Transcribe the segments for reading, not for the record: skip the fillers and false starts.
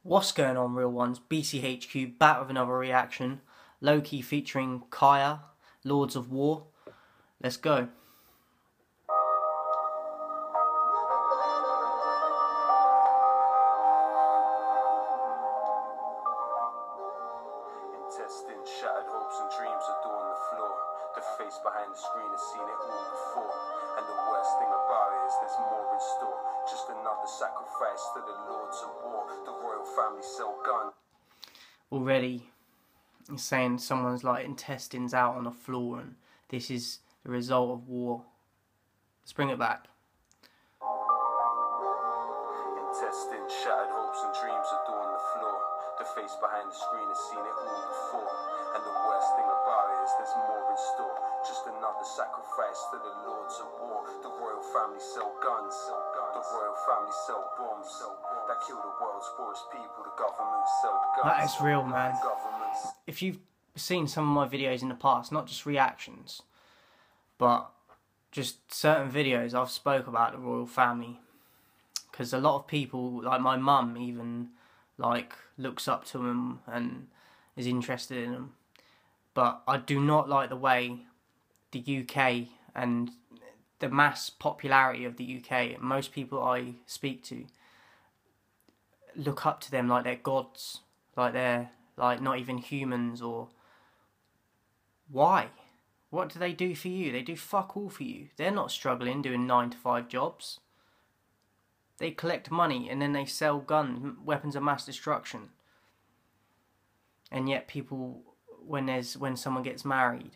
What's going on, real ones? BCHQ back with another reaction. Lowkey featuring Kaya, Lords of War. Let's go. Intestine, shattered hopes and dreams adorn the floor. The face behind the screen has seen it all before. And the worst thing about it is there's more in store. Just another sacrifice to the Lords of War. The royal family sell guns. Already it's saying someone's like intestines out on the floor and this is the result of war. Let's bring it back. Intestine, shattered hopes and dreams adorn the floor. The face behind the screen has seen it all before. And the worst thing about it is there's more in store. Just another sacrifice to the Lords of War. The royal family sell guns. The royal family sell bombs. That kill the world's poorest people. The government sell guns. That is real, man. If you've seen some of my videos in the past, not just reactions, but just certain videos, I've spoke about the royal family. Because a lot of people, like my mum even, like looks up to them and is interested in them. But I do not like the way the UK and the mass popularity of the UK, most people I speak to look up to them like they're gods, like they're like not even humans. Or why? What do they do for you? They do fuck all for you. They're not struggling doing 9-to-5 jobs. They collect money and then they sell guns, weapons of mass destruction. And yet people, when someone gets married,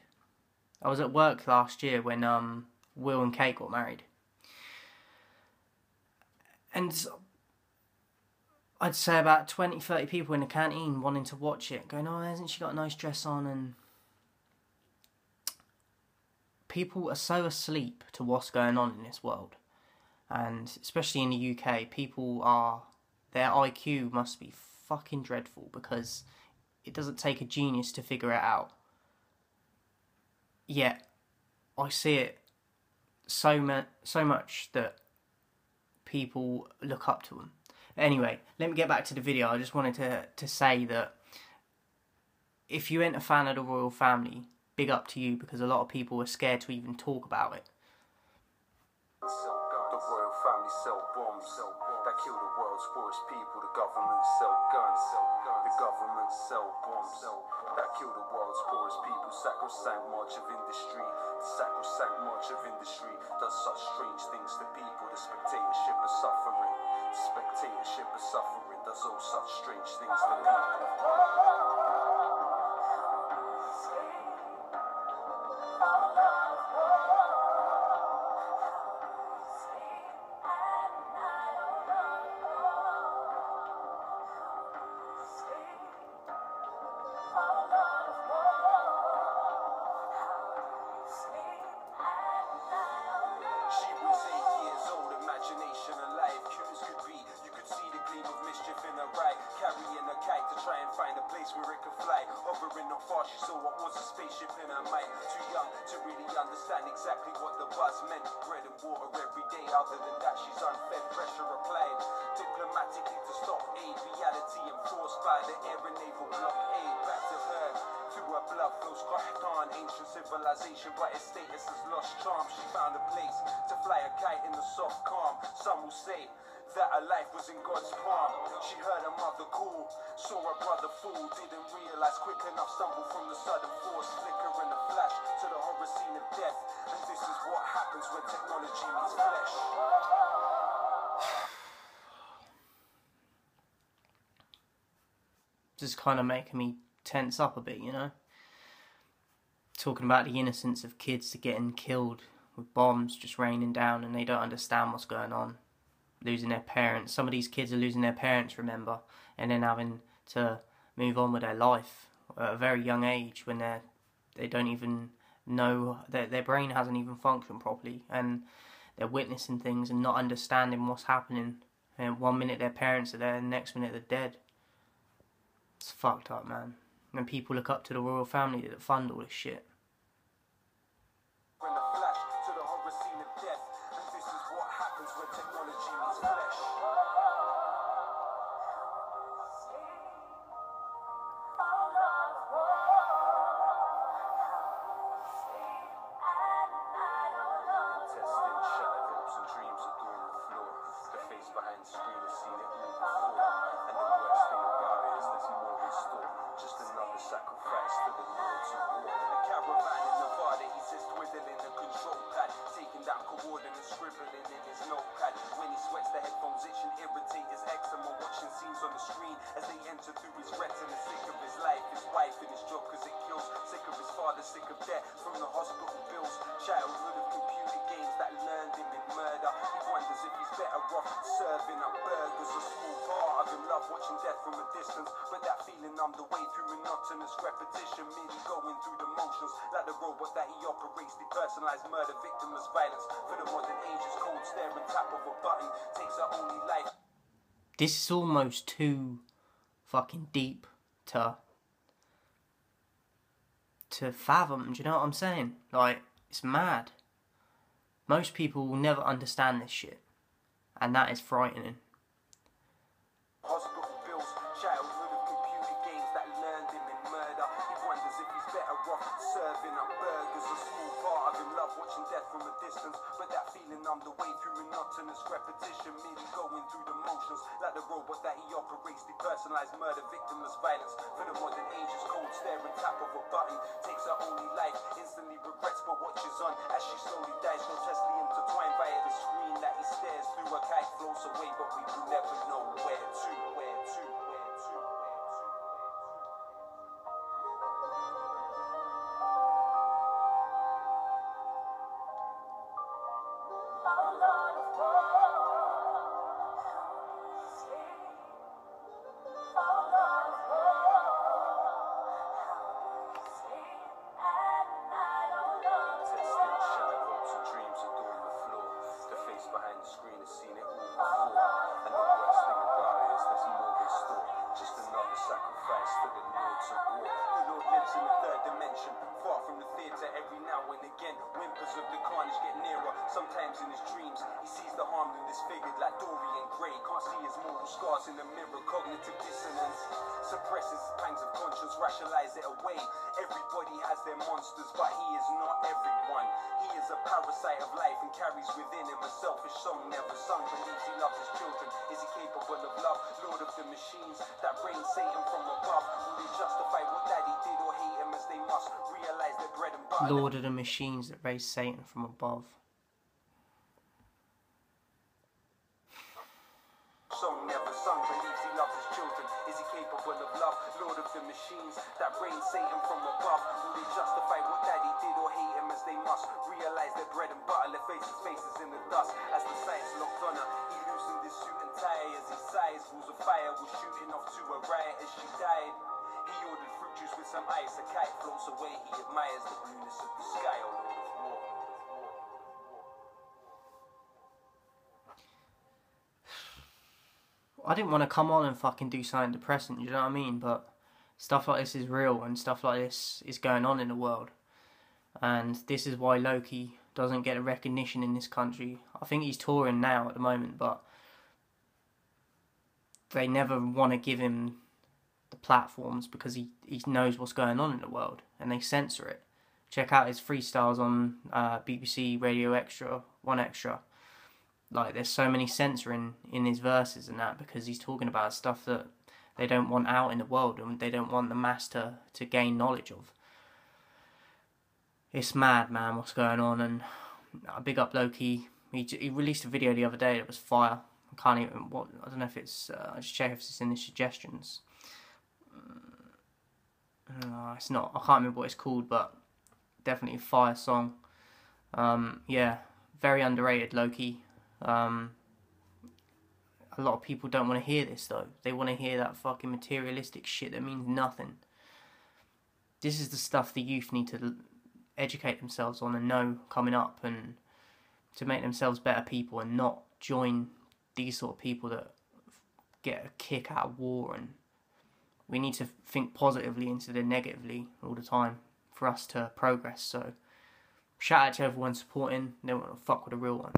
I was at work last year when Will and Kate got married, and I'd say about 20-30 people in the canteen wanting to watch it, going, "Oh, hasn't she got a nice dress on?" And people are so asleep to what's going on in this world, and especially in the UK, their IQ must be fucking dreadful because it doesn't take a genius to figure it out. Yet I see it so much that people look up to them. Anyway, let me get back to the video. I just wanted to say that if you ain't a fan of the royal family, big up to you, because a lot of people are scared to even talk about it. The royal family sell bombs that kill the world's poorest people. The government sell guns. The government sell bombs that kill the world's poorest people. Sacrosanct march of industry. The sacrosanct march of industry does such strange things to people. The spectatorship of suffering. The spectatorship of suffering does all such strange things to people. Carrying a kite to try and find a place where it could fly. Hovering not far, she saw what was a spaceship in her mind. Too young to really understand exactly what the buzz meant. Bread and water every day, other than that she's unfed. Pressure applied diplomatically to stop aid. Reality enforced by the air and naval blockade. Back to her, through her blood flows Qahtan. Ancient civilization, but its status has lost charm. She found a place to fly a kite in the soft calm. Some will say that her life was in God's palm. She heard her mother call, saw her brother fall, didn't realise quick enough, stumbled from the sudden force, flicker and a flash to the horror scene of death. And this is what happens when technology meets flesh. Just kind of making me tense up a bit, you know? Talking about the innocence of kids getting killed with bombs just raining down and they don't understand what's going on. Losing their parents. Some of these kids are losing their parents, remember, and then having to move on with their life at a very young age when they don't even know, their brain hasn't even functioned properly, and they're witnessing things and not understanding what's happening. And one minute their parents are there, and the next minute they're dead. It's fucked up, man. And people look up to the royal family that fund all this shit. on the screen as they enter through his retina. Sick of his life, his wife and his job cause it kills. Sick of his father, sick of death from the hospital bills. Childhood of computer games that learned him in murder. He wonders if he's better off serving up burgers. A small part of him love watching death from a distance, but that feeling numbed the way through monotonous repetition, merely going through the motions like the robot that he operates. Depersonalized murder, victimless violence for the modern age is cold staring tap of a button takes our only life. This is almost too fucking deep to fathom. Do you know what I'm saying? Like, it's mad. Most people will never understand this shit, and that is frightening. Hospital bills, childhood of computer games that learned him in murder. He wonders if he's better off serving up burgers. A small part of him love watching death from a distance, but that feeling numbed the way through monotonous repetition, merely going through the motions like the robot that he operates. Depersonalized murder, victimless violence for the modern age is cold staring tap of a button takes her only life. Instantly regrets but watches on as she slowly dies, grotesquely intertwined via the screen that he stares through. A kite floats away but we will never know where to. Behind the screen has seen it all before, and the worst thing about it is there's more in store. Just another sacrifice for the Lord's of war. The Lord lives in the third dimension, far from the theatre. Every now and again, whimpers of the carnage get nearer. Sometimes in his dreams, he sees the harm and disfigured like Dorian Gray. Can't see his mortal scars in the mirror. Cognitive dissonance suppresses pangs of conscience, rationalize it away. Everybody has their monsters, but he is not everyone. He is a parasite of life and carries within him a selfish song never sung. Believes he loves his children. Is he capable of love? Lord of the machines that bring Satan from above. Will they justify what daddy did or hate him as they must? Realize their bread and butter. Lord of the machines that raise Satan from above. Song never sung, believes he loves his children. Is he capable of love? Lord of the machines that reign Satan from above. Will they justify what daddy did or hate him as they must? Realize their bread and butter, their faces in the dust. As the sights locked on her, he loosened his suit and tie. As he sighs, balls of fire was shooting off to a riot as she died. He ordered fruit juice with some ice. A kite floats away, he admires the blueness of the sky, O Lord of war. I didn't want to come on and fucking do something depressing, you know what I mean? But stuff like this is real, and stuff like this is going on in the world. And this is why Lowkey doesn't get a recognition in this country. I think he's touring now at the moment, but they never want to give him the platforms because he knows what's going on in the world, and they censor it. Check out his freestyles on BBC Radio Extra, 1Extra. Like, there's so many censoring in his verses and that because he's talking about stuff that they don't want out in the world and they don't want the mass to gain knowledge of. It's mad, man, what's going on. And I big up Lowkey. He released a video the other day that was fire. I don't know if it's, I'll just check if it's in the suggestions. No, it's not. I can't remember what it's called, but definitely a fire song. Yeah, very underrated, Lowkey. A lot of people don't want to hear this though. They want to hear that fucking materialistic shit that means nothing. This is the stuff the youth need to educate themselves on and know coming up, and to make themselves better people and not join these sort of people that get a kick out of war. And we need to think positively instead of negatively all the time for us to progress. So shout out to everyone supporting. They want to fuck with a real one.